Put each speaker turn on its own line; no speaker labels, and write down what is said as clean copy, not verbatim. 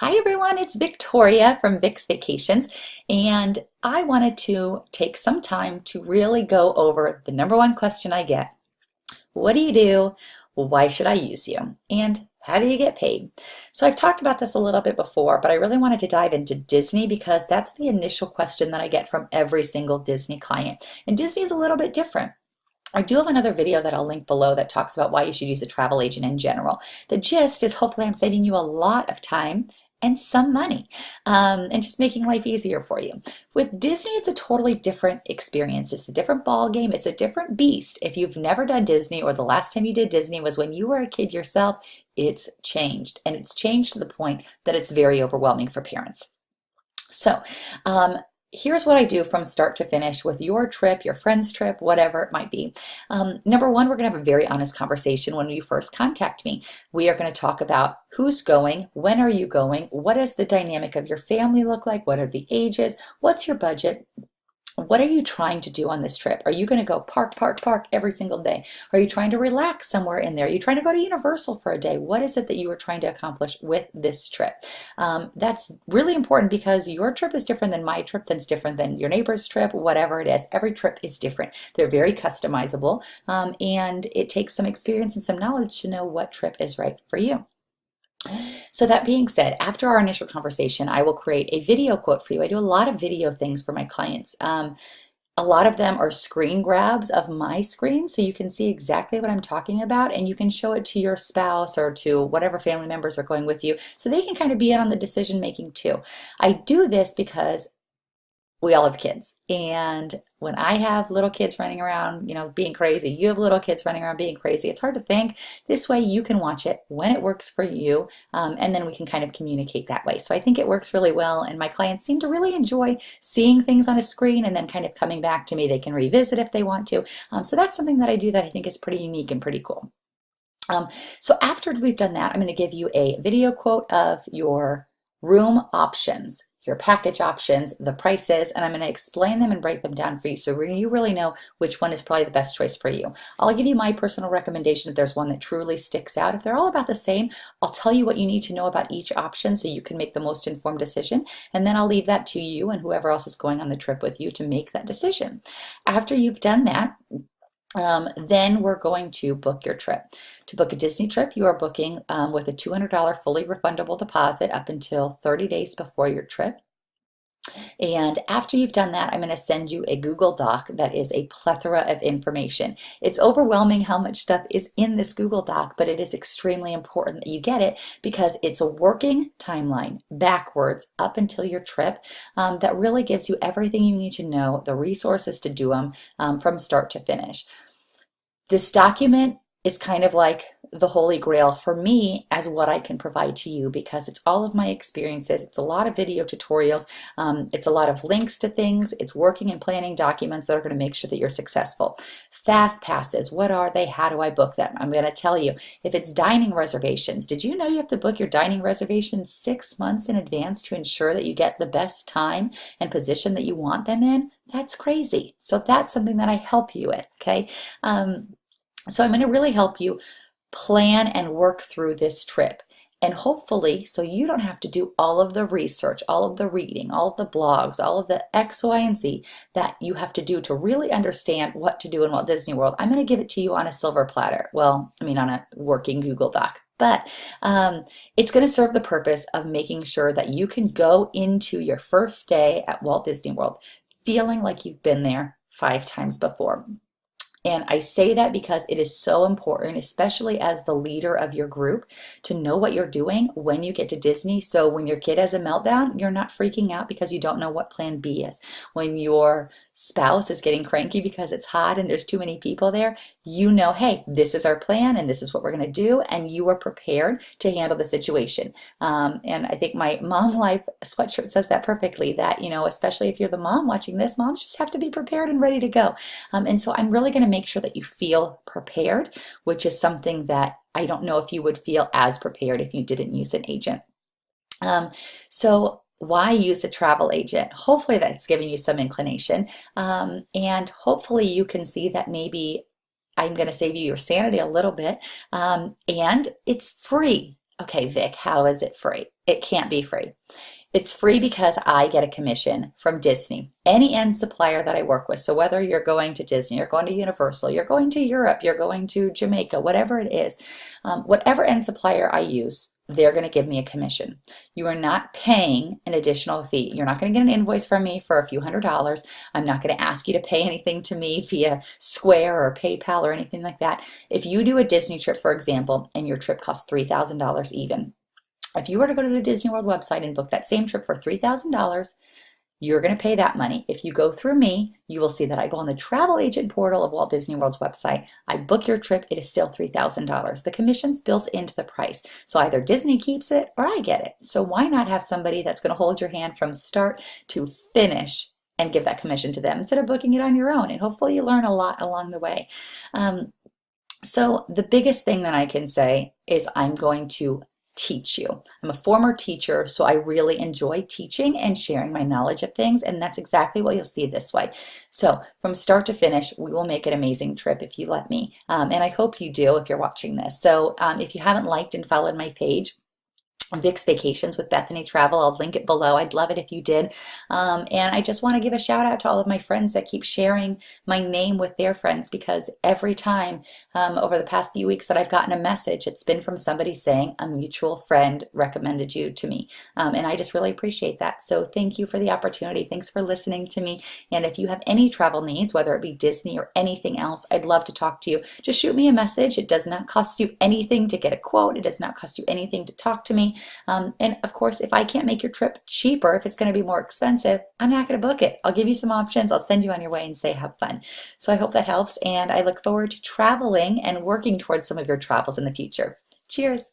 Hi everyone, it's Victoria from Vic's Vacations, and I wanted to take some time to really go over the number one question I get. What do you do? Why should I use you? And how do you get paid? So I've talked about this a little bit before, but I really wanted to dive into Disney because that's the initial question that I get from every single Disney client. And Disney is a little bit different. I do have another video that I'll link below that talks about why you should use a travel agent in general. The gist is hopefully I'm saving you a lot of time and some money, and just making life easier for you. With Disney, it's a totally different experience. It's a different ball game. It's a different beast. If you've never done Disney or the last time you did Disney was when you were a kid yourself, it's changed. And it's changed to the point that it's very overwhelming for parents. So, here's what I do from start to finish with your trip, your friend's trip, whatever it might be. Number one, we're going to have a very honest conversation when you first contact me. We are going to talk about who's going, when are you going, what does the dynamic of your family look like, what are the ages, what's your budget, what are you trying to do on this trip? Are you going to go park, park, park every single day? Are you trying to relax somewhere in there? Are you trying to go to Universal for a day? What is it that you are trying to accomplish with this trip? That's really important because your trip is different than my trip, that's different than your neighbor's trip, whatever it is. Every trip is different. They're very customizable, and it takes some experience and some knowledge to know what trip is right for you. So that being said, after our initial conversation, I will create a video quote for you. I do a lot of video things for my clients. A lot of them are screen grabs of my screen, so you can see exactly what I'm talking about, and you can show it to your spouse or to whatever family members are going with you, so they can kind of be in on the decision making too. I do this because we all have kids. And when I have little kids running around, being crazy, you have little kids running around being crazy. It's hard to think. This way you can watch it when it works for you, and then we can kind of communicate that way. So I think it works really well, and my clients seem to really enjoy seeing things on a screen and then kind of coming back to me. They can revisit if they want to. So that's something that I do that I think is pretty unique and pretty cool. So after we've done that, I'm going to give you a video quote of your room options, your package options, the prices, and I'm going to explain them and break them down for you so you really know which one is probably the best choice for you. I'll give you my personal recommendation if there's one that truly sticks out. If they're all about the same, I'll tell you what you need to know about each option so you can make the most informed decision, and then I'll leave that to you and whoever else is going on the trip with you to make that decision. After you've done that, then we're going to book your trip. To book a Disney trip, you are booking with a $200 fully refundable deposit up until 30 days before your trip. And after you've done that, I'm going to send you a Google Doc that is a plethora of information. It's overwhelming how much stuff is in this Google Doc, but it is extremely important that you get it because it's a working timeline backwards up until your trip that really gives you everything you need to know, the resources to do them from start to finish. This document is kind of like the holy grail for me as what I can provide to you because it's all of my experiences. It's a lot of video tutorials. It's a lot of links to things. It's working and planning documents that are going to make sure that you're successful. Fast passes, what are they? How do I book them? I'm going to tell you. If it's dining reservations, did you know you have to book your dining reservations 6 months in advance to ensure that you get the best time and position that you want them in? That's crazy. So that's something that I help you with, okay? So I'm going to really help you plan and work through this trip. And hopefully, so you don't have to do all of the research, all of the reading, all of the blogs, all of the X, Y, and Z that you have to do to really understand what to do in Walt Disney World. I'm going to give it to you on a silver platter. Well, I mean on a working Google Doc. But it's going to serve the purpose of making sure that you can go into your first day at Walt Disney World feeling like you've been there 5 times before. And I say that because it is so important, especially as the leader of your group, to know what you're doing when you get to Disney. So when your kid has a meltdown, you're not freaking out because you don't know what plan B is. When your spouse is getting cranky because it's hot and there's too many people there, you know, hey, this is our plan and this is what we're going to do. And you are prepared to handle the situation. And I think my Mom Life sweatshirt says that perfectly, that, especially if you're the mom watching this, moms just have to be prepared and ready to go. And so I'm really going to make sure that you feel prepared, which is something that I don't know if you would feel as prepared if you didn't use an agent. So why use a travel agent? Hopefully that's giving you some inclination. And hopefully you can see that maybe I'm going to save you your sanity a little bit. And it's free. Okay, Vic, how is it free? It can't be free. It's free because I get a commission from Disney, any end supplier that I work with. So whether you're going to Disney, you're going to Universal, you're going to Europe, you're going to Jamaica, whatever it is, whatever end supplier I use, they're going to give me a commission. You are not paying an additional fee. You're not going to get an invoice from me for a few $100s. I'm not going to ask you to pay anything to me via Square or PayPal or anything like that. If you do a Disney trip, for example, and your trip costs $3,000 even, if you were to go to the Disney World website and book that same trip for $3,000, you're going to pay that money. If you go through me, you will see that I go on the travel agent portal of Walt Disney World's website. I book your trip, it is still $3,000. The commission's built into the price. So either Disney keeps it or I get it. So why not have somebody that's going to hold your hand from start to finish and give that commission to them instead of booking it on your own? And hopefully you learn a lot along the way. So the biggest thing that I can say is I'm going to teach you. I'm a former teacher, so I really enjoy teaching and sharing my knowledge of things, and that's exactly what you'll see this way. So from start to finish, we will make an amazing trip if you let me, and I hope you do if you're watching this. So if you haven't liked and followed my page, Vic's Vacations with Bethany Travel. I'll link it below. I'd love it if you did. And I just want to give a shout out to all of my friends that keep sharing my name with their friends, because every time over the past few weeks that I've gotten a message, it's been from somebody saying a mutual friend recommended you to me. And I just really appreciate that. So thank you for the opportunity. Thanks for listening to me. And if you have any travel needs, whether it be Disney or anything else, I'd love to talk to you. Just shoot me a message. It does not cost you anything to get a quote. It does not cost you anything to talk to me. And of course, if I can't make your trip cheaper, if it's going to be more expensive, I'm not going to book it. I'll give you some options. I'll send you on your way and say have fun. So I hope that helps. And I look forward to traveling and working towards some of your travels in the future. Cheers.